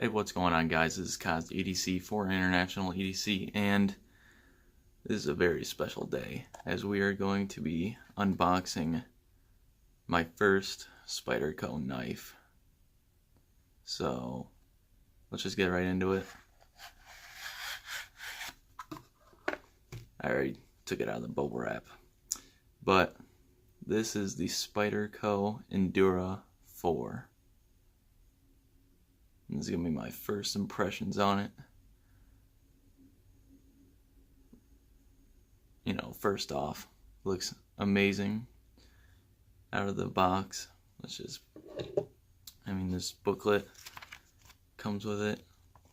Hey, what's going on, guys? This is Kaz EDC for International EDC, and this is a very special day as we are going to be unboxing my first Spyderco knife. So let's just get right into it. I already took it out of the bubble wrap, but this is the Spyderco Endura 4. This is going to be my first impressions on it. You know, first off, looks amazing out of the box. This booklet comes with it.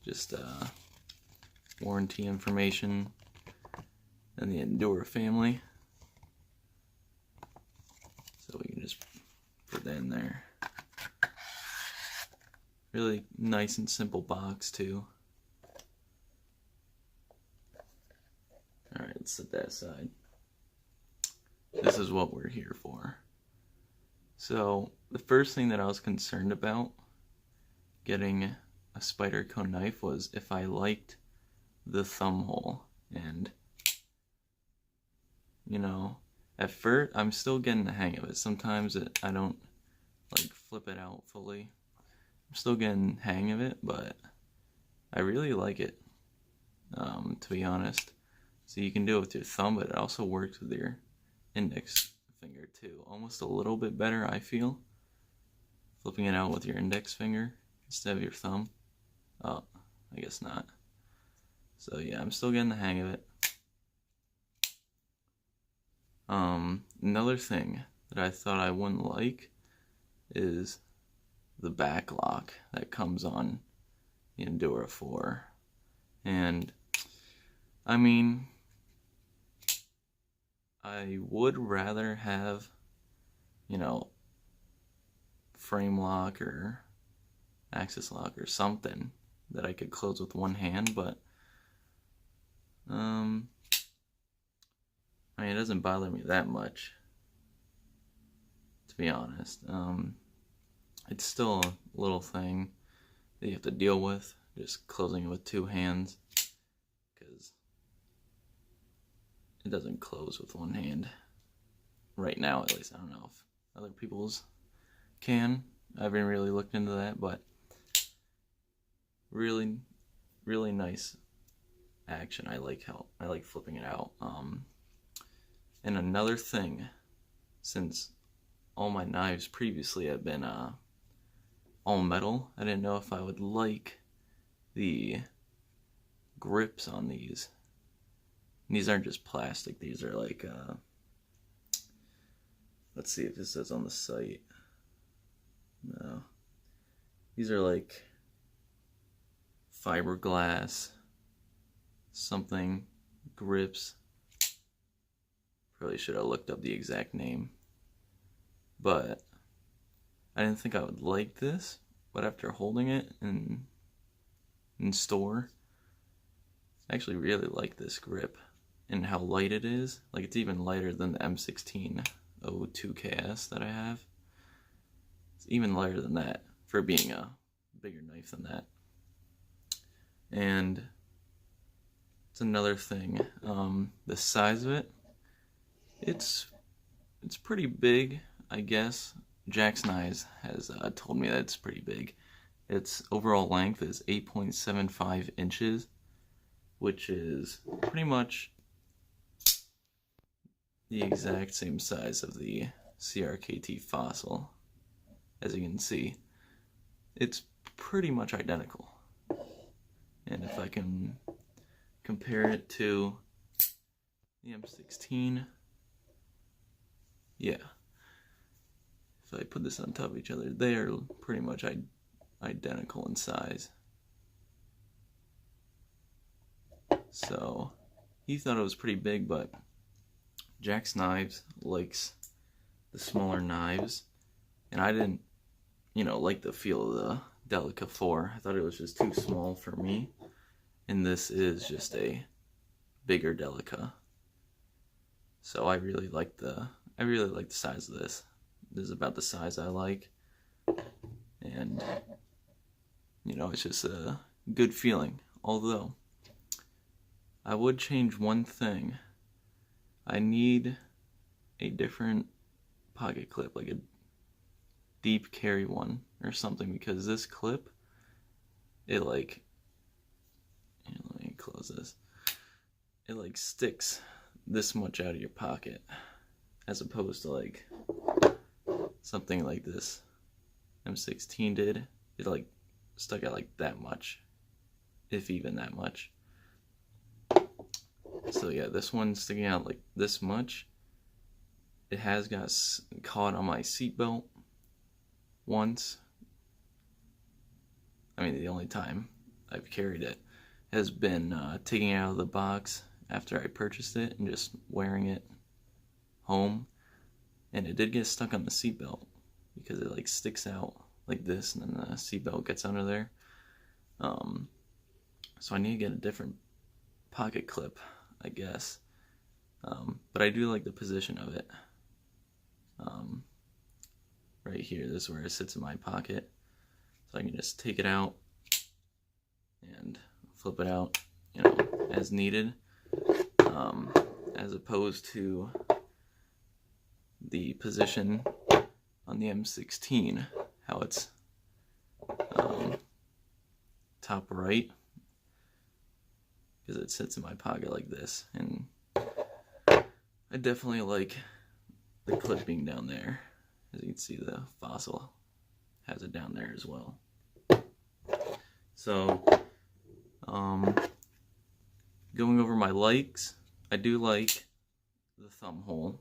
Just warranty information and the Endura family. So we can just put that in there. Really nice and simple box too. Alright, let's set that aside. This is what we're here for. So, the first thing that I was concerned about getting a Spyderco knife was if I liked the thumb hole. And, you know, at first, I'm still getting the hang of it. Sometimes I don't, like, flip it out fully. I'm still getting the hang of it, but I really like it, to be honest. So you can do it with your thumb, but it also works with your index finger too. Almost a little bit better, I feel. Flipping it out with your index finger instead of your thumb. Oh, I guess not. So yeah, I'm still getting the hang of it. Another thing that I thought I wouldn't like is the back lock that comes on the Endura 4. And I mean, I would rather have, you know, frame lock or axis lock or something that I could close with one hand, but it doesn't bother me that much, to be honest. It's still a little thing that you have to deal with, just closing it with two hands, because it doesn't close with one hand. Right now, at least. I don't know if other people's can. I haven't really looked into that, but really, really nice action. I like flipping it out. And another thing, since all my knives previously have been all metal, I didn't know if I would like the grips on these. And these aren't just plastic, these are like, let's see if this says on the site. No. These are like fiberglass something grips. Probably should have looked up the exact name. But I didn't think I would like this, but after holding it in store, I actually really like this grip and how light it is. Like, it's even lighter than the M1602KS that I have. It's even lighter than that for being a bigger knife than that. And it's another thing, the size of it, it's pretty big, I guess. Jack's Knives has told me that it's pretty big. Its overall length is 8.75 inches, which is pretty much the exact same size of the CRKT Fossil. As you can see, it's pretty much identical. And if I can compare it to the M16, yeah. If I put this on top of each other, they are pretty much identical in size. So, he thought it was pretty big, but Jack's Knives likes the smaller knives, and I didn't, like the feel of the Delica 4. I thought it was just too small for me, and this is just a bigger Delica. So I really like the size of this. This is about the size I like, and you know, it's just a good feeling. Although, I would change one thing. I need a different pocket clip, like a deep carry one or something, because this clip, it like, here, let me close this. It like sticks this much out of your pocket, as opposed to like something like this M16 did. It like stuck out like that much, if even that much. So yeah, this one's sticking out like this much. It has got caught on my seatbelt once. I mean, the only time I've carried it has been taking it out of the box after I purchased it and just wearing it home. And it did get stuck on the seatbelt because it like sticks out like this, and then the seatbelt gets under there. So I need to get a different pocket clip, I guess. But I do like the position of it. Right here, this is where it sits in my pocket. So I can just take it out and flip it out, you know, as needed. As opposed to the position on the M16, how it's top right, because it sits in my pocket like this, and I definitely like the clip being down there. As you can see, the Fossil has it down there as well. So, going over my likes, I do like the thumb hole.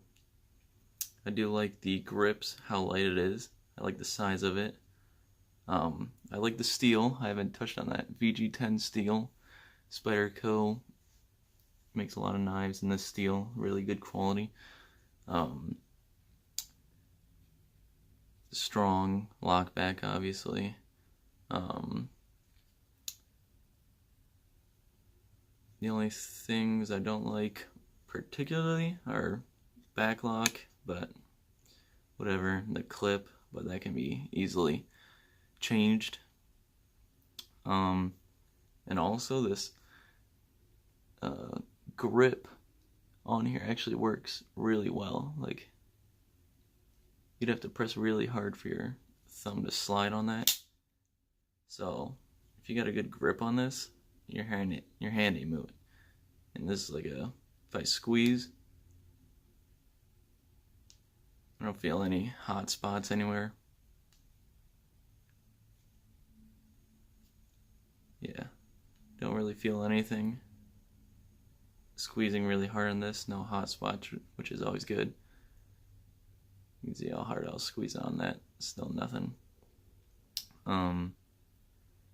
I do like the grips, how light it is. I like the size of it. I like the steel. I haven't touched on that. VG10 steel. Spyderco makes a lot of knives in this steel. Really good quality. Strong lockback, obviously. The only things I don't like particularly are backlock, but whatever, the clip, but that can be easily changed. And also this grip on here actually works really well. Like, you'd have to press really hard for your thumb to slide on that. So if you got a good grip on this, your hand ain't moving. And this is like if I squeeze, I don't feel any hot spots anywhere. Yeah, don't really feel anything. Squeezing really hard on this, no hot spots, which is always good. You can see how hard I'll squeeze on that, still nothing.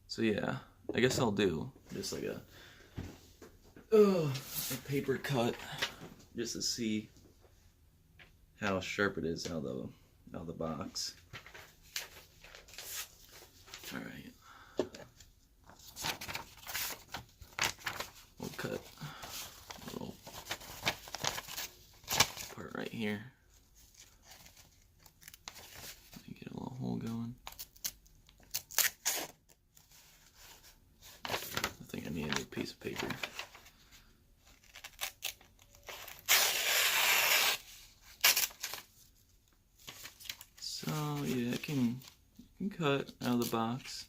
So yeah, I guess I'll do just like a paper cut, just to see how sharp it is out of the box. All right, we'll cut a little part right here. Get a little hole going. I think I need a new piece of paper. So yeah, I can cut out of the box.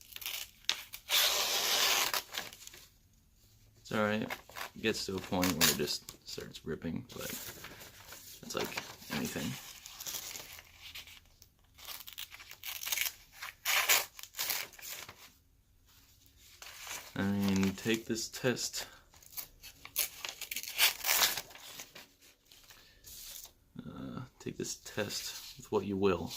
It's alright. It gets to a point where it just starts ripping, but it's like anything. I mean, take this test. Take this test with what you will.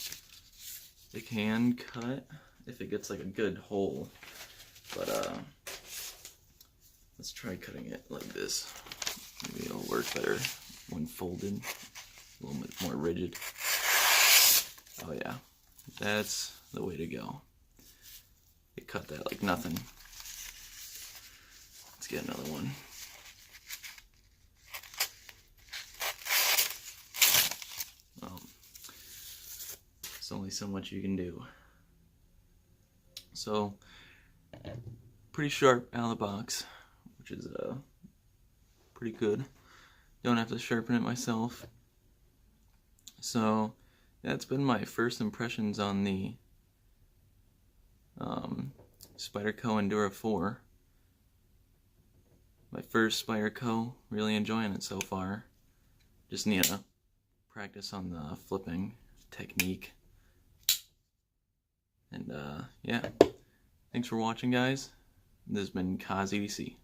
It can cut if it gets like a good hole, but let's try cutting it like this. Maybe it'll work better when folded, a little bit more rigid. Oh yeah, that's the way to go. It cut that like nothing. Let's get another one. There's only so much you can do. So pretty sharp out of the box, which is pretty good. Don't have to sharpen it myself. So that's been my first impressions on the Spyderco Endura 4. My first Spyderco, really enjoying it so far. Just need to practice on the flipping technique. And yeah, thanks for watching, guys. This has been Kaz EDC.